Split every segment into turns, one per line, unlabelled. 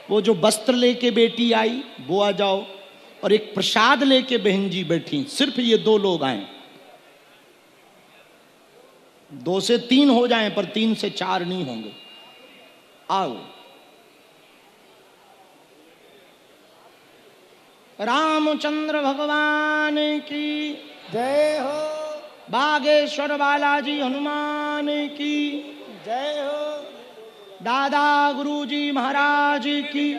वो जो वस्त्र लेके बेटी आई वो आ जाओ, और एक प्रसाद लेके बहन जी बैठी, सिर्फ ये 2 लोग आए। 2 से 3 हो जाएं पर 3 से 4 नहीं होंगे। आओ। रामचंद्र भगवान की
जय हो।
बागेश्वर बालाजी हनुमान की
जय हो।
दादा गुरुजी महाराज की।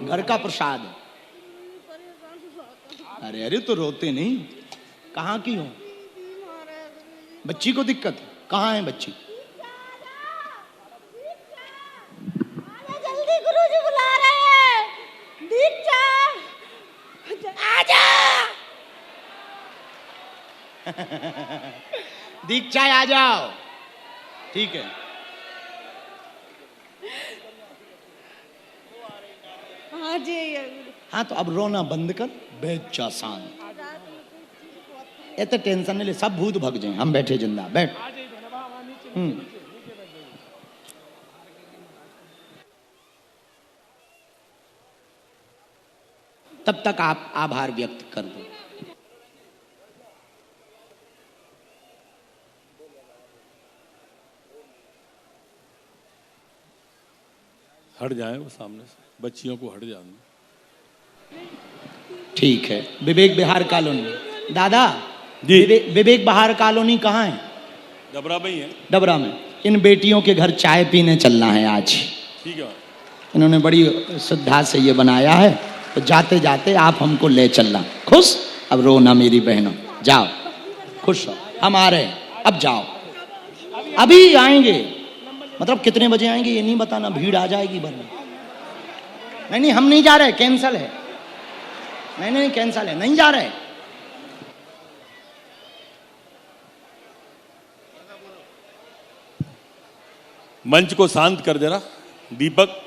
घर का प्रसाद। अरे अरे तो रोते नहीं, कहाँ की हो? बच्ची को दिक्कत? कहाँ है बच्ची?
जल्दी गुरुजी बुला रहे हैं। दीक्षा आजा।
दीक्षा आ जाओ। ठीक है।
हाँ जी।
हाँ तो अब रोना बंद कर, बैठ जा शांत। इतने टेंशन नहीं ले, सब भूत भग जाए, हम बैठे जिंदा। बैठ। तब तक आप आभार व्यक्त कर दो।
हट जाए वो सामने से, बच्चियों को हट जाने।
ठीक है। विवेक विहार कॉलोनी। दादा
जी।
विवेक विहार कॉलोनी कहाँ है?
डबरा में ही है।
डबरा में। इन बेटियों के घर चाय पीने चलना है आज।
ठीक है।
इन्होंने बड़ी श्रद्धा से ये बनाया है, तो जाते जाते आप हमको ले चलना। खुश? अब रोना मेरी बहनों, जाओ खुश हो। हम आ रहे हैं, अब जाओ। अभी आएंगे, मतलब कितने बजे आएंगे ये नहीं बताना, भीड़ आ जाएगी वरना। नहीं नहीं हम नहीं जा रहे, कैंसल है। नहीं नहीं कैंसल है, नहीं जा रहे।
मंच को शांत कर देना दीपक,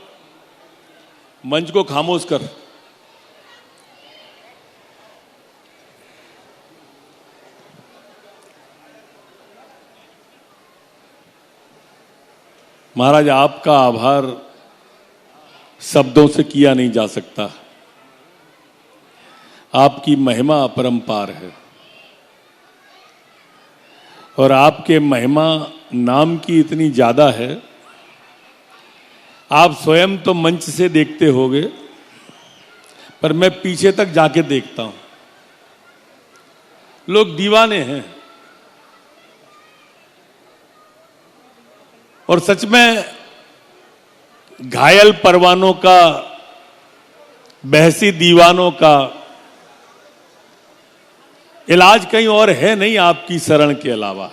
मंच को खामोश कर। महाराज आपका आभार शब्दों से किया नहीं जा सकता। आपकी महिमा अपरंपार है और आपके महिमा नाम की इतनी ज्यादा है। आप स्वयं तो मंच से देखते होगे, पर मैं पीछे तक जाके देखता हूं। लोग दीवाने हैं और सच में घायल परवानों का, बहसी दीवानों का इलाज कहीं और है नहीं आपकी शरण के अलावा।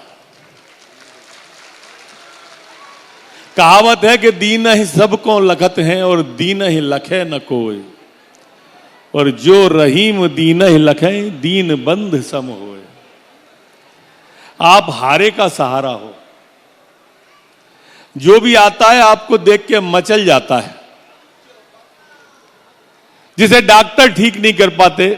कहावत है कि दीन ही सबको लखत हैं और दीन ही लखे न कोई, और जो रहीम दीन ही लखे दीन बंध सम होए। आप हारे का सहारा हो, जो भी आता है आपको देख के मचल जाता है। जिसे डॉक्टर ठीक नहीं कर पाते,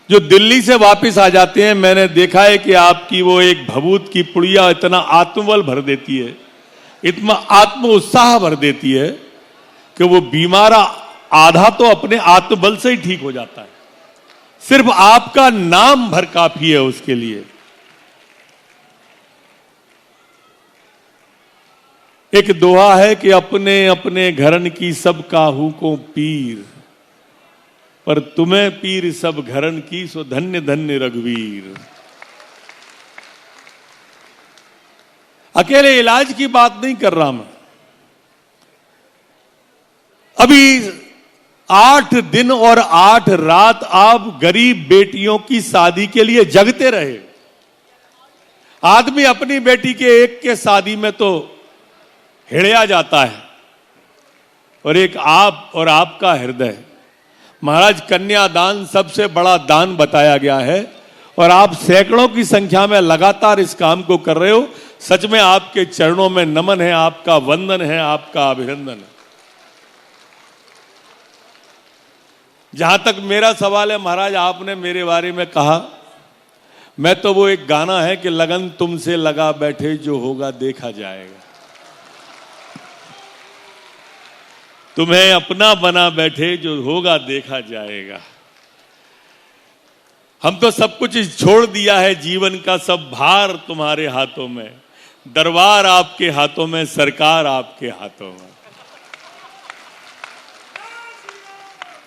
जो दिल्ली से वापस आ जाते हैं, मैंने देखा है कि आपकी वो एक भभूत की पुड़िया इतना आत्मबल भर देती है, इतना आत्म उत्साह भर देती है कि वो बीमारा आधा तो अपने आत्मबल से ही ठीक हो जाता है। सिर्फ आपका नाम भर काफी है उसके लिए। एक दोहा है कि अपने अपने घरन की सब काहू को पीर, पर तुम्हें पीर सब घरन की सो धन्य धन्य रघुवीर। अकेले इलाज की बात नहीं कर रहा मैं। अभी 8 दिन और 8 रात आप गरीब बेटियों की शादी के लिए जगते रहे। आदमी अपनी बेटी के एक के शादी में तो हिड़या जाता है, और एक आप और आपका हृदय। महाराज कन्यादान सबसे बड़ा दान बताया गया है, और आप सैकड़ों की संख्या में लगातार इस काम को कर रहे हो। सच में आपके चरणों में नमन है, आपका वंदन है, आपका अभिनंदन है। जहां तक मेरा सवाल है महाराज, आपने मेरे बारे में कहा, मैं तो वो एक गाना है कि लगन तुमसे लगा बैठे, जो होगा देखा जाएगा। तुम्हें अपना बना बैठे, जो होगा देखा जाएगा। हम तो सब कुछ छोड़ दिया है, जीवन का सब भार तुम्हारे हाथों में, दरबार आपके हाथों में, सरकार आपके हाथों में।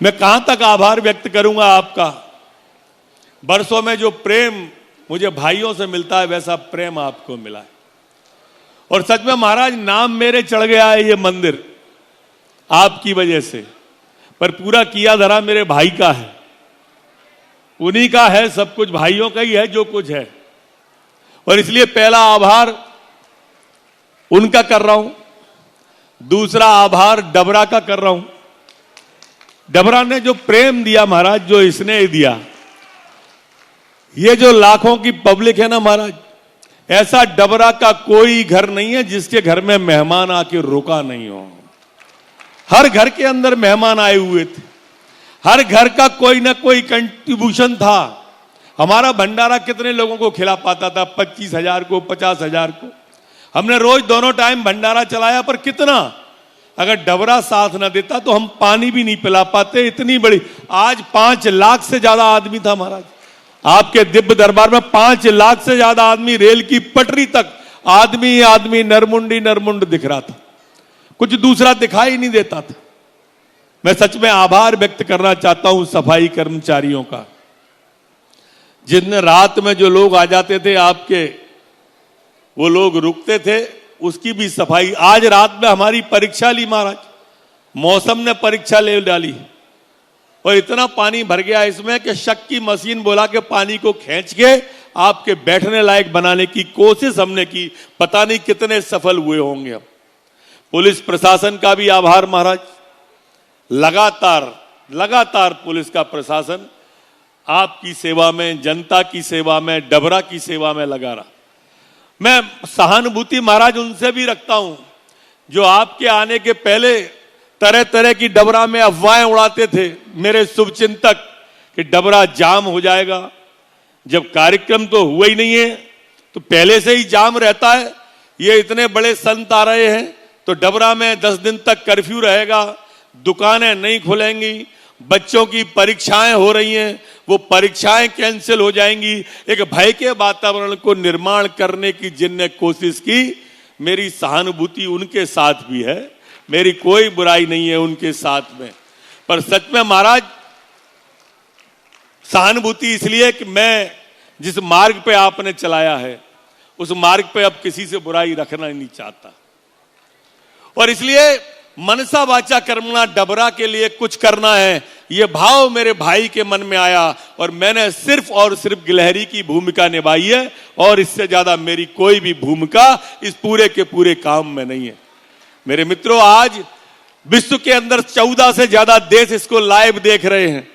मैं कहां तक आभार व्यक्त करूंगा आपका। बरसों में जो प्रेम मुझे भाइयों से मिलता है, वैसा प्रेम आपको मिला है। और सच में महाराज, नाम मेरे चढ़ गया है ये मंदिर आपकी वजह से, पर पूरा किया धरा मेरे भाई का है, उन्हीं का है, सब कुछ भाइयों का ही है जो कुछ है। और इसलिए पहला आभार उनका कर रहा हूं, दूसरा आभार डबरा का कर रहा हूं। डबरा ने जो प्रेम दिया महाराज, जो स्नेह दिया, ये जो लाखों की पब्लिक है ना महाराज, ऐसा डबरा का कोई घर नहीं है जिसके घर में मेहमान आके रुका नहीं हो। हर घर के अंदर मेहमान आए हुए थे, हर घर का कोई ना कोई कंट्रीब्यूशन था। हमारा भंडारा कितने लोगों को खिला पाता था? 25,000 को, 50,000 को। हमने रोज दोनों टाइम भंडारा चलाया, पर कितना? अगर डबरा साथ ना देता तो हम पानी भी नहीं पिला पाते। इतनी बड़ी, आज 5 लाख से ज्यादा आदमी था महाराज आपके दिव्य दरबार में। 5 लाख से ज्यादा आदमी, रेल की पटरी तक आदमी आदमी, नरमुंडी नरमुंड दिख रहा था, कुछ दूसरा दिखाई नहीं देता था। मैं सच में आभार व्यक्त करना चाहता हूं सफाई कर्मचारियों का। जिन रात में जो लोग आ जाते थे आपके, वो लोग रुकते थे, उसकी भी सफाई। आज रात में हमारी परीक्षा ली महाराज, मौसम ने परीक्षा ले डाली, और इतना पानी भर गया इसमें कि शक की मशीन बोला के पानी को खींच के आपके बैठने लायक बनाने की कोशिश हमने की। पता नहीं कितने सफल हुए होंगे हम। पुलिस प्रशासन का भी आभार महाराज। लगातार पुलिस का प्रशासन आपकी सेवा में, जनता की सेवा में, डबरा की सेवा में लगा रहा। मैं सहानुभूति महाराज उनसे भी रखता हूं जो आपके आने के पहले तरह तरह की डबरा में अफवाहें उड़ाते थे, मेरे शुभचिंतक, कि डबरा जाम हो जाएगा। जब कार्यक्रम तो हुआ ही नहीं है, तो पहले से ही जाम रहता है। ये इतने बड़े संत आ रहे हैं तो डबरा में 10 दिन तक कर्फ्यू रहेगा, दुकानें नहीं खुलेंगी, बच्चों की परीक्षाएं हो रही हैं, वो परीक्षाएं कैंसिल हो जाएंगी। एक भय के वातावरण को निर्माण करने की जिनने कोशिश की, मेरी सहानुभूति उनके साथ भी है, मेरी कोई बुराई नहीं है उनके साथ में। पर सच में महाराज, सहानुभूति इसलिए कि मैं जिस मार्ग पे आपने चलाया है, उस मार्ग पे अब किसी से बुराई रखना नहीं चाहता। और इसलिए मनसा वाचा कर्मणा, डबरा के लिए कुछ करना है, यह भाव मेरे भाई के मन में आया, और मैंने सिर्फ और सिर्फ गिलहरी की भूमिका निभाई है, और इससे ज्यादा मेरी कोई भी भूमिका इस पूरे के पूरे काम में नहीं है। मेरे मित्रों, आज विश्व के अंदर 14 से ज्यादा देश इसको लाइव देख रहे हैं।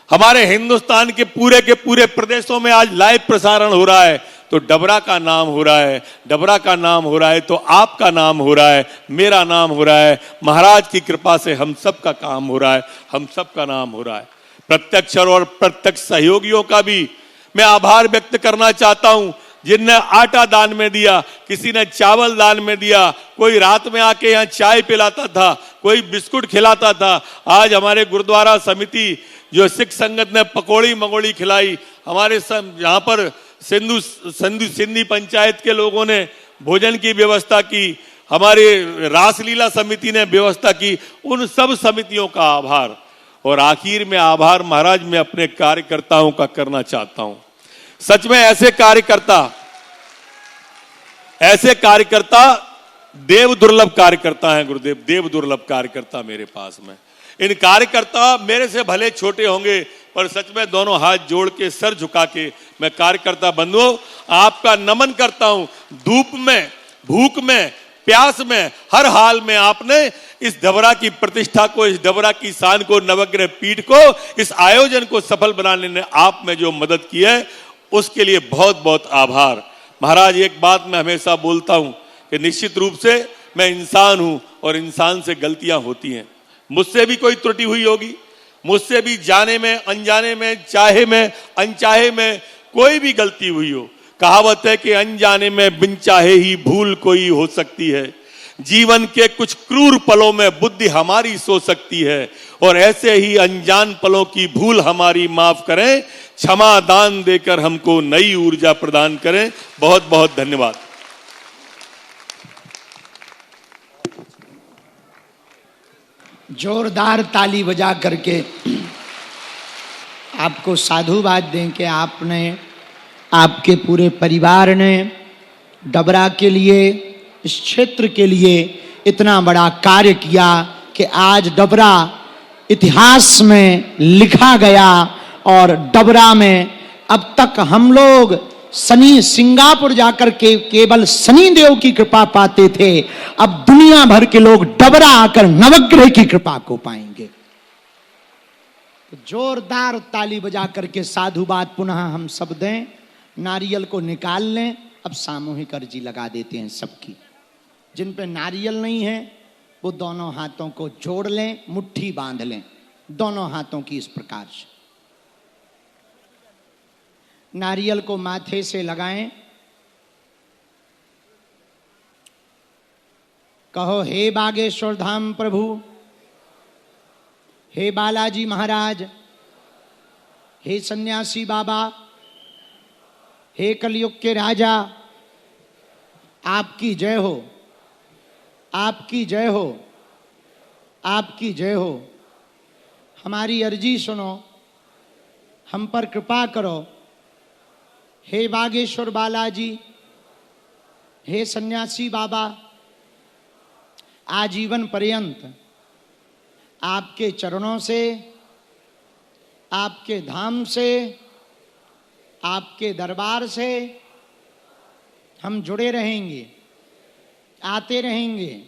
हमारे हिंदुस्तान के पूरे प्रदेशों में आज लाइव प्रसारण हो रहा है, तो डबरा का नाम हो रहा है, डबरा का नाम हो रहा है, तो आपका नाम हो रहा है, मेरा नाम हो रहा है, महाराज की कृपा से हम सब का काम हो रहा है, हम सब का नाम हो रहा है। प्रत्यक्ष और प्रत्यक्ष सहयोगियों का भी मैं आभार व्यक्त करना चाहता हूं, जिनने आटा दान में दिया, किसी ने चावल दान में दिया, कोई रात में आके यहाँ चाय पिलाता था, कोई बिस्कुट खिलाता था। आज हमारे गुरुद्वारा समिति जो सिख संगत ने पकौड़ी मंगोड़ी खिलाई, हमारे यहाँ पर सिंधी पंचायत के लोगों ने भोजन की व्यवस्था की, हमारे रासलीला समिति ने व्यवस्था की, उन सब समितियों का आभार। और आखिर में आभार महाराज मैं अपने कार्यकर्ताओं का करना चाहता हूं। सच में ऐसे कार्यकर्ता देव दुर्लभ कार्यकर्ता हैं गुरुदेव, देव दुर्लभ कार्यकर्ता मेरे पास में। इन कार्यकर्ता मेरे से भले छोटे होंगे, पर सच में दोनों हाथ जोड़ के, सर झुका के मैं कार्यकर्ता बंधुओं आपका नमन करता हूं। धूप में, भूख में, प्यास में, हर हाल में आपने इस डबरा की प्रतिष्ठा को, इस डबरा की शान को, नवग्रह पीठ को, इस आयोजन को सफल बनाने में आप में जो मदद की है, उसके लिए बहुत बहुत आभार। महाराज, एक बात मैं हमेशा बोलता हूं कि निश्चित रूप से मैं इंसान हूं और इंसान से गलतियां होती हैं। मुझसे भी कोई त्रुटि हुई होगी, मुझसे भी जाने में, अनजाने में, चाहे में, अनचाहे में कोई भी गलती हुई हो। कहावत है कि अनजाने में बिन चाहे ही भूल कोई हो सकती है, जीवन के कुछ क्रूर पलों में बुद्धि हमारी सो सकती है, और ऐसे ही अनजान पलों की भूल हमारी माफ करें, क्षमा दान देकर हमको नई ऊर्जा प्रदान करें। बहुत बहुत धन्यवाद।
जोरदार ताली बजा करके आपको साधुवाद दें कि आपने, आपके पूरे परिवार ने डबरा के लिए, इस क्षेत्र के लिए इतना बड़ा कार्य किया कि आज डबरा इतिहास में लिखा गया। और डबरा में अब तक हम लोग शनि, सिंगापुर जाकर के केवल शनि देव की कृपा पाते थे, अब दुनिया भर के लोग डबरा आकर नवग्रह की कृपा को पाएंगे। तो जोरदार ताली बजा करके साधुवाद पुनः हम सब दें। नारियल को निकाल लें। अब सामूहिक अर्जी लगा देते हैं सबकी। जिन पे नारियल नहीं है वो दोनों हाथों को जोड़ लें, मुट्ठी बांध लें दोनों हाथों की इस प्रकार से। नारियल को माथे से लगाएं। कहो, हे बागेश्वर धाम प्रभु, हे बालाजी महाराज, हे सन्यासी बाबा, हे कलयुग के राजा, आपकी जय हो, आपकी जय हो, आपकी जय हो। हमारी अर्जी सुनो, हम पर कृपा करो। हे बागेश्वर बालाजी, हे सन्यासी बाबा, आजीवन पर्यंत आपके चरणों से, आपके धाम से, आपके दरबार से हम जुड़े रहेंगे, आते रहेंगे,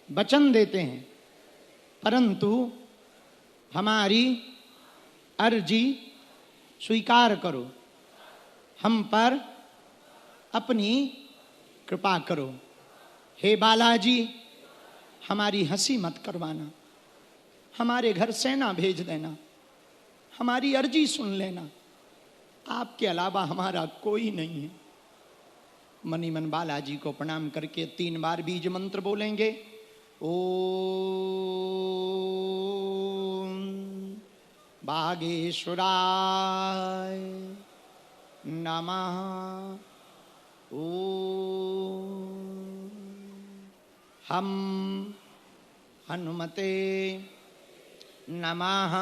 वचन देते हैं। परंतु हमारी अर्जी स्वीकार करो, हम पर अपनी कृपा करो। हे बालाजी, हमारी हंसी मत करवाना, हमारे घर सेना भेज देना, हमारी अर्जी सुन लेना। आपके अलावा हमारा कोई नहीं है। मनी मन बालाजी को प्रणाम करके 3 बार बीज मंत्र बोलेंगे। ओम बागेश्वराय नमः। ओम हम हनुमते नमः।